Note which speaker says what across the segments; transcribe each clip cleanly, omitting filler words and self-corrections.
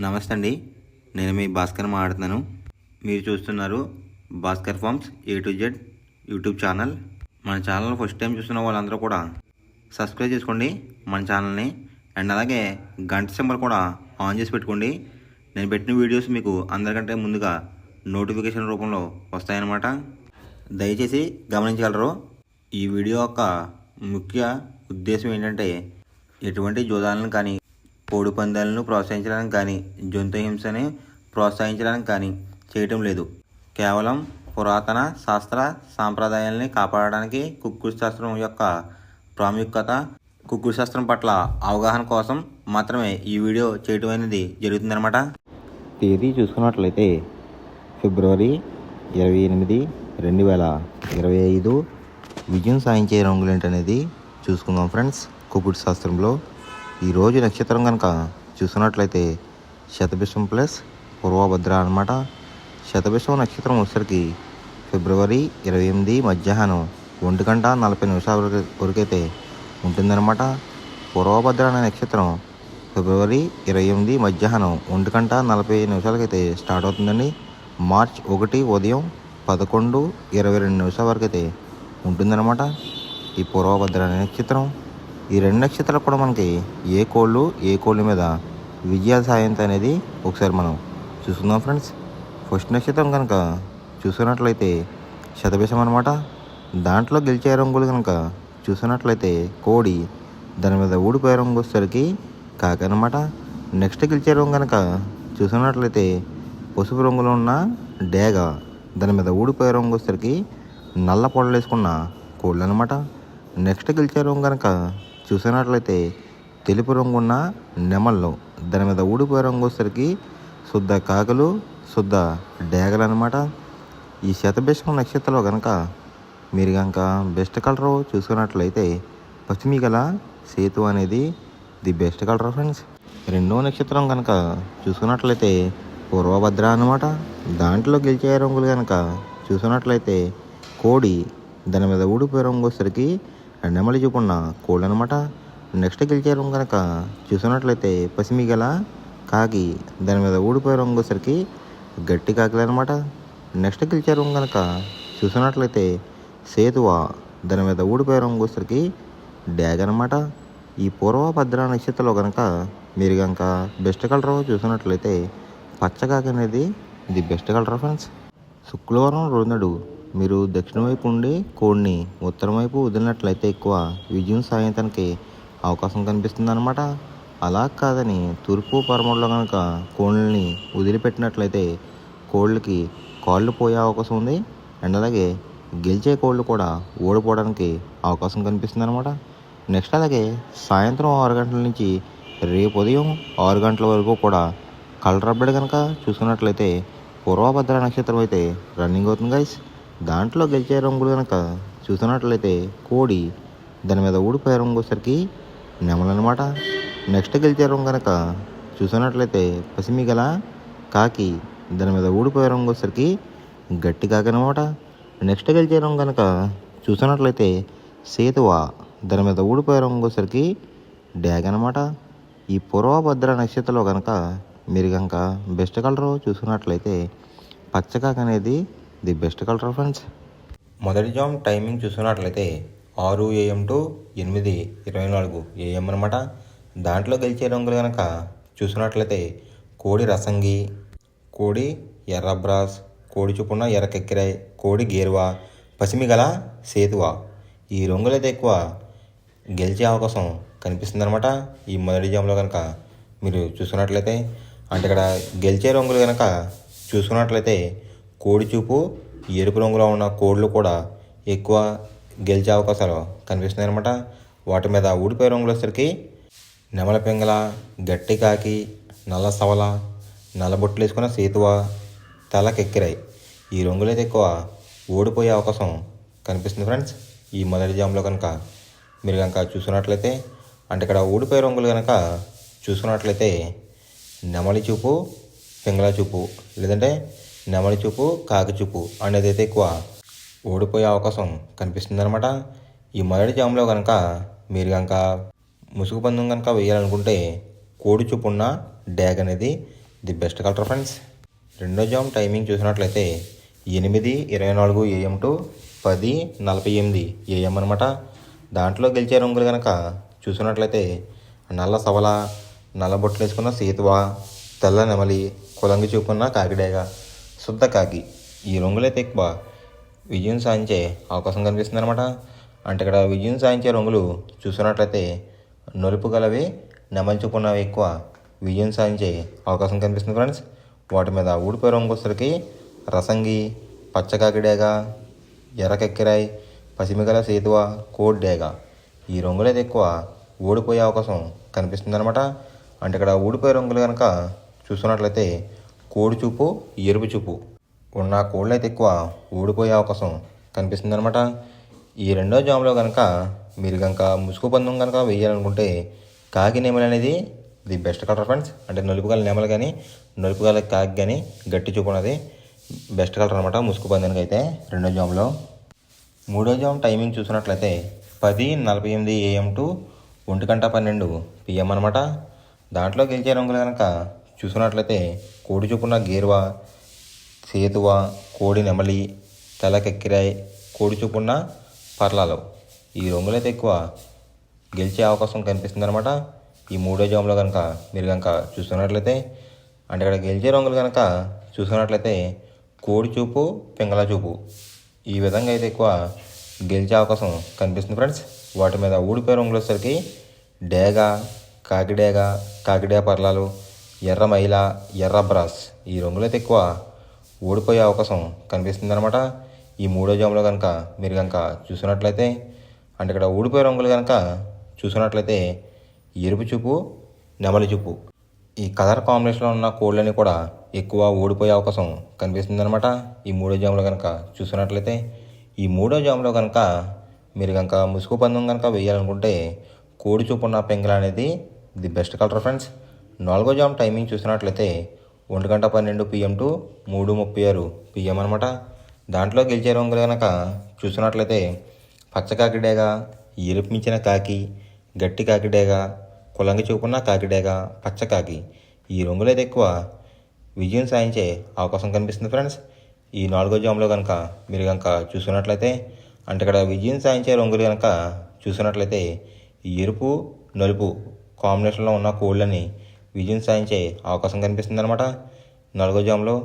Speaker 1: నమస్తే అండి. నేను మీ భాస్కర్ మాట్లాడుతున్నాను. మీరు చూస్తున్నారు Bhaskar farms A to Z YouTube channel. మన ఛానల్ ఫస్ట్ టైం చూస్తున్న వాళ్ళందరూ కూడా సబ్స్క్రైబ్ చేసుకోండి మన ఛానల్ని. అండ్ అలాగే గంట సింబల్ కూడా ఆన్ చేసి పెట్టుకోండి. నేను పెట్టిన వీడియోస్ మీకు అందరికంటే ముందుగా నోటిఫికేషన్ రూపంలో వస్తాయన్నమాట. దయచేసి గమనించగలరు. ఈ వీడియో యొక్క ముఖ్య ఉద్దేశం ఏంటంటే ఎటువంటి జోదాలను కానీ కోడి పందాలను ప్రోత్సహించడానికి కానీ జంతు హింసని ప్రోత్సహించడానికి కానీ చేయటం లేదు. కేవలం పురాతన శాస్త్ర సాంప్రదాయాల్ని కాపాడడానికి కుక్కుడు శాస్త్రం యొక్క ప్రాముఖ్యత, కుక్కుడు శాస్త్రం పట్ల అవగాహన కోసం మాత్రమే ఈ వీడియో చేయటం అనేది జరుగుతుందన్నమాట. తేదీ చూసుకున్నట్లయితే ఫిబ్రవరి 28, 2025. విజయం సాధించే రంగులు ఏంటనేది చూసుకుందాం ఫ్రెండ్స్. కుక్కుడు శాస్త్రంలో ఈరోజు నక్షత్రం కనుక చూసుకున్నట్లయితే శతభిషం ప్లస్ పూర్వభద్ర అనమాట. శతభిషం నక్షత్రం వచ్చేసరికి ఫిబ్రవరి 28 మధ్యాహ్నం 1:40 వరకైతే ఉంటుందన్నమాట. పూర్వభద్ర అనే నక్షత్రం ఫిబ్రవరి 28 మధ్యాహ్నం 1:40 స్టార్ట్ అవుతుందండి. మార్చ్ 1 ఉదయం 11:22 వరకు అయితే ఉంటుందన్నమాట ఈ పూర్వభద్ర అనే నక్షత్రం. ఈ రెండు నక్షత్రాలు కూడా మనకి ఏ కోళ్ళు మీద విజయ సాయంత అనేది ఒకసారి మనం చూసుకుందాం ఫ్రెండ్స్. ఫస్ట్ నక్షత్రం కనుక చూసుకున్నట్లయితే శతభిషం అనమాట. దాంట్లో గెలిచే రంగులు కనుక చూసుకున్నట్లయితే కోడి, దాని మీద ఊడిపోయే రంగు వచ్చేసరికి కాకి అనమాట. నెక్స్ట్ గెలిచే రంగు కనుక చూసుకున్నట్లయితే పసుపు రంగులో ఉన్న డేగ, దాని మీద ఊడిపోయే రంగు వచ్చేసరికి నల్ల పొడలు వేసుకున్న కోళ్ళు అనమాట. నెక్స్ట్ గెలిచే రంగు కనుక చూసినట్లయితే తెలుపు రంగు ఉన్న నెమళ్ళు, దాని మీద ఊడిపోయే రంగు వచ్చేసరికి శుద్ధ కాకులు, శుద్ధ డేగలు అనమాట. ఈ శతభిషం నక్షత్రంలో కనుక మీరు కనుక బెస్ట్ కలర్ చూసుకున్నట్లయితే పశ్చిమి గల సేతు అనేది ది బెస్ట్ కలర్ ఫ్రెండ్స్. రెండవ నక్షత్రం కనుక చూసుకున్నట్లయితే పూర్వభద్ర అనమాట. దాంట్లో గెలిచే రంగులు కనుక చూసుకున్నట్లయితే కోడి, దాని మీద ఊడిపోయే రంగు వచ్చేసరికి నెమలి చూపున్న కోళ్ళు అనమాట. నెక్స్ట్ గెలిచే రంగు కనుక చూసుకున్నట్లయితే పసిమి గల కాకి, దాని మీద ఊడిపోయే రంగు వచ్చేసరికి గట్టి కాకులు అనమాట. నెక్స్ట్ గెలిచే రంగు కనుక చూసుకున్నట్లయితే సేతువ, దాని మీద ఊడిపోయే రంగు వచ్చేసరికి డ్యాగ్ అనమాట. ఈ పూర్వభద్ర నక్షత్రంలో కనుక మీరు కనుక బెస్ట్ కలర్ చూసుకున్నట్లయితే పచ్చకాకి అనేది ది బెస్ట్ కలర్ ఫ్రెండ్స్. శుక్రవారం రోజునాడు మీరు దక్షిణ వైపు ఉండి కోడిని ఉత్తరం వైపు వదిలినట్లయితే ఎక్కువ విజయం సాధించడానికి అవకాశం కనిపిస్తుంది అనమాట. అలా కాదని తూర్పు పరమూడులో కనుక కోళ్ళని వదిలిపెట్టినట్లయితే కోళ్ళకి కాళ్ళు పోయే అవకాశం ఉంది. అండ్ అలాగే గెలిచే కోళ్ళు కూడా ఓడిపోవడానికి అవకాశం కనిపిస్తుంది అనమాట. నెక్స్ట్ అలాగే సాయంత్రం 6 గంటల నుంచి రేపు ఉదయం 6 గంటల వరకు కూడా కలర్ అప్డేట్ కనుక చూసుకున్నట్లయితే పూర్వభద్ర నక్షత్రం అయితే రన్నింగ్ అవుతుంది గైస్. దాంట్లో గెలిచే రంగులు కనుక చూసినట్లయితే కోడి, దాని మీద ఊడిపోయే రంగు వచ్చేసరికి నెమలు అనమాట. నెక్స్ట్ గెలిచే రంగు కనుక చూసినట్లయితే పసిమి గల కాకి, దాని మీద ఊడిపోయే రంగు వచ్చేసరికి గట్టి కాకి అనమాట. నెక్స్ట్ గెలిచే రంగు కనుక చూసినట్లయితే సేతువ, దాని మీద ఊడిపోయే రంగు వచ్చేసరికి డ్యాగ్ అనమాట. ఈ పూర్వభద్ర నక్షత్రంలో కనుక మీరు కనుక బెస్ట్ కలర్ చూసుకున్నట్లయితే పచ్చకాకి అనేది ది బెస్ట్ కలర్ ఫ్రెండ్స్. మొదటి జామ్ టైమింగ్ చూసుకున్నట్లయితే 6 AM to 8:24 AM అనమాట. దాంట్లో గెలిచే రంగులు కనుక చూసుకున్నట్లయితే కోడి రసంగి, కోడి ఎర్రబ్రాస్, కోడి చూపున్న ఎర్ర కెక్కిరాయ్, కోడి గేరువా, పసిమి గల సేతువ. ఈ రంగులైతే ఎక్కువ గెలిచే అవకాశం కనిపిస్తుంది అనమాట ఈ మొదటి జామ్లో కనుక మీరు చూసుకున్నట్లయితే. అంటే ఇక్కడ గెలిచే రంగులు కనుక చూసుకున్నట్లయితే కోడి చూపు, ఎరుపు రంగులో ఉన్న కోళ్ళు కూడా ఎక్కువ గెలిచే అవకాశాలు కనిపిస్తున్నాయి అనమాట. వాటి మీద ఊడిపోయే రంగులు వచ్చేసరికి నెమల పింగళ, గట్టి కాకి, నల్ల సవల, నల్ల బొట్లు వేసుకున్న సేతువ, తలకెక్కిరాయి. ఈ రంగులైతే ఎక్కువ ఓడిపోయే అవకాశం కనిపిస్తుంది ఫ్రెండ్స్ ఈ మొదటి జామ్లో కనుక మీరు కనుక చూసుకున్నట్లయితే. అంటే ఇక్కడ ఊడిపోయే రంగులు కనుక చూసుకున్నట్లయితే నెమలి చూపు, పింగళ చూపు, లేదంటే నెమలి చూపు, కాకి చూపు అనేది అయితే ఎక్కువ ఓడిపోయే అవకాశం కనిపిస్తుంది అనమాట ఈ మొదటి జామ్లో కనుక మీరు కనుక ముసుగు పందెం కనుక వేయాలనుకుంటే కోడి చూపు ఉన్న డ్యాగ్ అనేది ది బెస్ట్ కలర్ ఫ్రెండ్స్. రెండో జామ్ టైమింగ్ చూసినట్లయితే 8:24 AM టు 10:48 AM అనమాట. దాంట్లో గెలిచే రంగులు కనుక చూసినట్లయితే నల్ల సవల, నల్ల బొట్లు వేసుకున్న సీతువ, తెల్ల నెమలి, కులంగి చూపున్న కాకిడేగ, శుద్ధ కాకి ఈ రంగులైతే ఎక్కువ విజయం సాధించే అవకాశం కనిపిస్తుంది అనమాట. అంటే ఇక్కడ విజయం సాధించే రంగులు చూసినట్లయితే నలుపు గలవి, నెమలి చూపున్నవి ఎక్కువ విజయం సాధించే అవకాశం కనిపిస్తుంది ఫ్రెండ్స్. వాటి మీద ఊడిపోయే రంగు వచ్చేసరికి రసంగి, పచ్చ కాకిడేగ, ఎర్ర కెక్కిరాయి, పసిమిగల సేతువ, కోడ్ డేగ ఈ రంగులైతే ఎక్కువ ఓడిపోయే అవకాశం కనిపిస్తుంది అనమాట. అంటే ఇక్కడ ఊడిపోయే రంగులు కనుక చూసుకున్నట్లయితే కోడి చూపు, ఎరుపు చూపు ఉన్న కోళ్ళు అయితే ఎక్కువ ఓడిపోయే అవకాశం కనిపిస్తుంది అనమాట. ఈ రెండో జామ్లో కనుక మీరు కనుక ముసుగు పందెం కనుక వేయాలనుకుంటే కాకి నెమలి అనేది ది బెస్ట్ కలర్ ఫ్రెండ్స్. అంటే నలుపు గల నెమలి కానీ నలుపు గల కాకి కానీ గట్టి చూపు ఉన్నది బెస్ట్ కలర్ అనమాట ముసుగు పందానికి అయితే రెండో జామ్లో. మూడో జామ్ టైమింగ్ చూసినట్లయితే 10:48 AM టు 1:12 PM అనమాట. దాంట్లో గెలిచే రంగులు కనుక చూసినట్లయితే కోడి చూపున్న గేరువ, సేతువ, కోడి నెమలి, తెల్ల కెక్కిరాయి, కోడి చూపున్న పర్లాలు ఈ రంగులైతే ఎక్కువ గెలిచే అవకాశం కనిపిస్తుంది అనమాట. ఈ మూడో జామ్లో కనుక మీరు కనుక చూస్తున్నట్లయితే అంటే ఇక్కడ గెలిచే రంగులు కనుక చూసుకున్నట్లయితే కోడి చూపు, పింగళ చూపు ఈ విధంగా అయితే ఎక్కువ గెలిచే అవకాశం కనిపిస్తుంది ఫ్రెండ్స్. వాటి మీద ఊడిపోయే రంగులు వచ్చేసరికి డేగ, కాకిడేగ, కాకిడే పర్లాలు, ఎర్ర మైల, ఎర్ర బ్రాస్ ఈ రంగులైతే ఎక్కువ ఓడిపోయే అవకాశం కనిపిస్తుంది అనమాట. ఈ మూడో జామ్లో కనుక మీరు కనుక చూసినట్లయితే అంటే ఇక్కడ ఊడిపోయే రంగులు కనుక చూసినట్లయితే ఎరుపు చూపు, నెమలి చూపు ఈ కలర్ కాంబినేషన్లో ఉన్న కోళ్ళని కూడా ఎక్కువ ఓడిపోయే అవకాశం కనిపిస్తుంది అనమాట. ఈ మూడో జామ్లో కనుక చూసినట్లయితే ఈ మూడో జామ్లో కనుక మీరు కనుక ముసుగు పందెం కనుక వేయాలనుకుంటే కోడి చూపు ఉన్న పెంగళ అనేది ది బెస్ట్ కలర్ ఫ్రెండ్స్. నాలుగో జామ్ టైమింగ్ చూసినట్లయితే 1:12 PM టు 3:36 PM అనమాట. దాంట్లో గెలిచే రంగులు కనుక చూసినట్లయితే పచ్చకాకిడేగ, ఎరుపు మించిన కాకి, గట్టి కాకిడేగ, కులంగి చూపున్న కాకిడేగ, పచ్చకాకి ఈ రంగులైతే ఎక్కువ విజయం సాధించే అవకాశం కనిపిస్తుంది ఫ్రెండ్స్. ఈ నాలుగో జామ్లో కనుక మీరు కనుక చూసుకున్నట్లయితే అంటే ఇక్కడ విజయం సాధించే రంగులు కనుక చూసినట్లయితే ఎరుపు, నలుపు కాంబినేషన్లో ఉన్న కోళ్ళని విజయం సాధించే అవకాశం కనిపిస్తుంది అనమాట. నాలుగో జామ్లో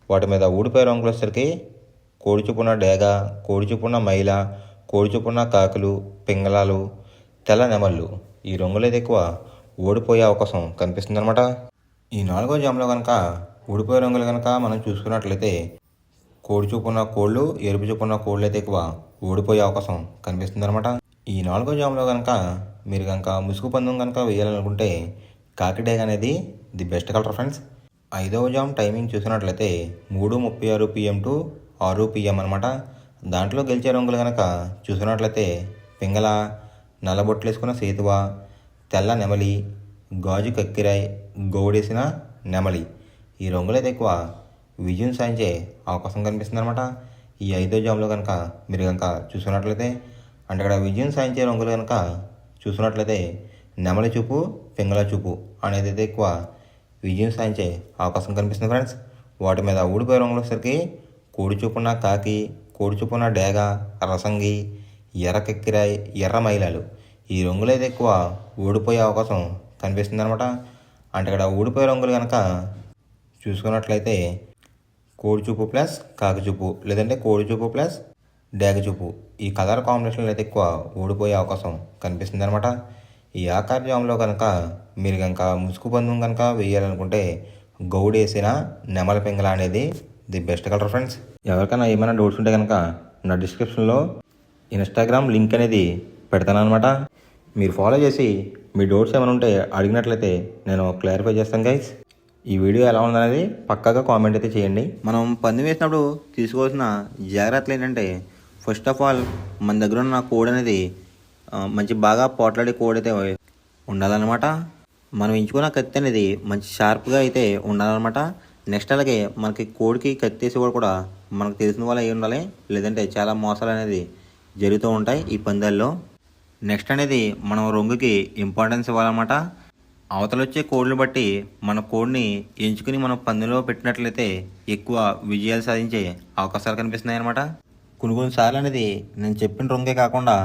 Speaker 1: వాటి మీద ఊడిపోయే రంగులు వచ్చేసరికి కోడి చూపున్న డేగ, కోడి చూపున్న మైల, కోడి చూపున్న కాకులు, పింగళాలు, తెల్ల నెమళ్ళు ఈ రంగులైతే ఎక్కువ ఓడిపోయే అవకాశం కనిపిస్తుంది అనమాట. ఈ నాలుగో జామ్లో కనుక ఊడిపోయే రంగులు కనుక మనం చూసుకున్నట్లయితే కోడి చూపున్న కోళ్ళు, ఎరుపు చూపున్న కోళ్ళు అయితే ఎక్కువ ఓడిపోయే అవకాశం కనిపిస్తుంది అనమాట. ఈ నాలుగో జామ్లో కనుక మీరు కనుక ముసుగు పందెం కనుక వేయాలనుకుంటే కాకిడేగ అనేది ది బెస్ట్ కలర్ ఫ్రెండ్స్. ఐదవ జామ్ టైమింగ్ చూసినట్లయితే 3:36 PM టు 6 PM అనమాట. దాంట్లో గెలిచే రంగులు కనుక చూసినట్లయితే పింగళ, నల్లబొట్లు వేసుకున్న సేతువ, తెల్ల నెమలి, గాజు కక్కిరాయి, గౌడేసిన నెమలి ఈ రంగులైతే ఎక్కువ విజయం సాధించే అవకాశం కనిపిస్తుంది అనమాట. ఈ ఐదో జామ్లో కనుక మీరు కనుక చూసుకున్నట్లయితే అంటే ఇక్కడ విజయం సాధించే రంగులు కనుక చూసుకున్నట్లయితే నెమలి చూపు, పింగళ చూపు అనేది అయితే ఎక్కువ విజయం సాధించే అవకాశం కనిపిస్తుంది ఫ్రెండ్స్. వాటి మీద ఊడిపోయే రంగులు వచ్చేసరికి కోడి చూపున్న కాకి, కోడి చూపున్న డేగ, రసంగి, ఎర్ర కెక్కిరాయి, ఎర్ర మైలాలు ఈ రంగులు అయితే ఎక్కువ ఓడిపోయే అవకాశం కనిపిస్తుంది అనమాట. అంటే ఇక్కడ ఊడిపోయే రంగులు కనుక చూసుకున్నట్లయితే కోడి చూపు ప్లస్ కాకి చూపు లేదంటే కోడి చూపు ప్లస్ డేగ చూపు ఈ కలర్ కాంబినేషన్లో అయితే ఎక్కువ ఓడిపోయే అవకాశం కనిపిస్తుంది అనమాట. ఈ ఆకార జామ్లో కనుక మీరు కనుక ముసుగు పందెం కనుక వేయాలనుకుంటే గౌడేసిన నెమల పింగళ అనేది ది బెస్ట్ కలర్ ఫ్రెండ్స్. ఎవరికైనా ఏమైనా డౌట్స్ ఉంటే కనుక నా డిస్క్రిప్షన్లో ఇన్స్టాగ్రామ్ లింక్ అనేది పెడతాను అనమాట. మీరు ఫాలో చేసి మీ డౌట్స్ ఏమైనా ఉంటే అడిగినట్లయితే నేను క్లారిఫై చేస్తాను గైస్. ఈ వీడియో ఎలా ఉందనేది పక్కాగా కామెంట్ అయితే చేయండి. మనం పందెం వేసినప్పుడు తీసుకోవాల్సిన జాగ్రత్తలు ఏంటంటే ఫస్ట్ ఆఫ్ ఆల్ మన దగ్గర ఉన్న కోడ్ అనేది మంచి బాగా పోట్లాడే కోడ్ అయితే ఉండాలన్నమాట. మనం ఎంచుకున్న కత్తి అనేది మంచి షార్ప్గా అయితే ఉండాలన్నమాట. నెక్స్ట్ అలాగే మనకి కోడికి కత్తి వేసేవాడు కూడా మనకు తెలిసిన వాళ్ళు అయి ఉండాలి, లేదంటే చాలా మోసాలు అనేది జరుగుతూ ఉంటాయి ఈ పందాల్లో. నెక్స్ట్ అనేది మనం రంగుకి ఇంపార్టెన్స్ ఇవ్వాలన్నమాట. అవతల వచ్చే కోడ్లు బట్టి మన కోడ్ని ఎంచుకుని మనం పందెంలో పెట్టినట్లయితే ఎక్కువ విజయాలు సాధించే అవకాశాలు కనిపిస్తున్నాయి అన్నమాట. కొన్నిసార్లు అనేది నేను చెప్పిన రొంగే కాకుండా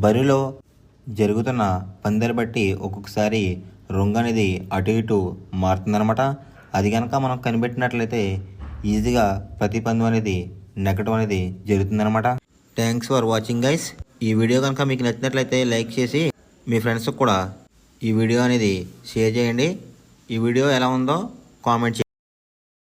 Speaker 1: బరిలో జరుగుతున్న పందెలు బట్టి ఒక్కొక్కసారి రొంగ అనేది అటు ఇటు మారుతుందన్నమాట. అది కనుక మనం కనిపెట్టినట్లయితే ఈజీగా ప్రతి పందెం అనేది నెగ్గడం అనేది జరుగుతుందన్నమాట. Thanks for watching guys. ఈ వీడియో కనుక మీకు నచ్చినట్లయితే లైక్ చేసి మీ ఫ్రెండ్స్కి కూడా ఈ వీడియో అనేది షేర్ చేయండి. ఈ వీడియో ఎలా ఉందో కామెంట్ చేయండి.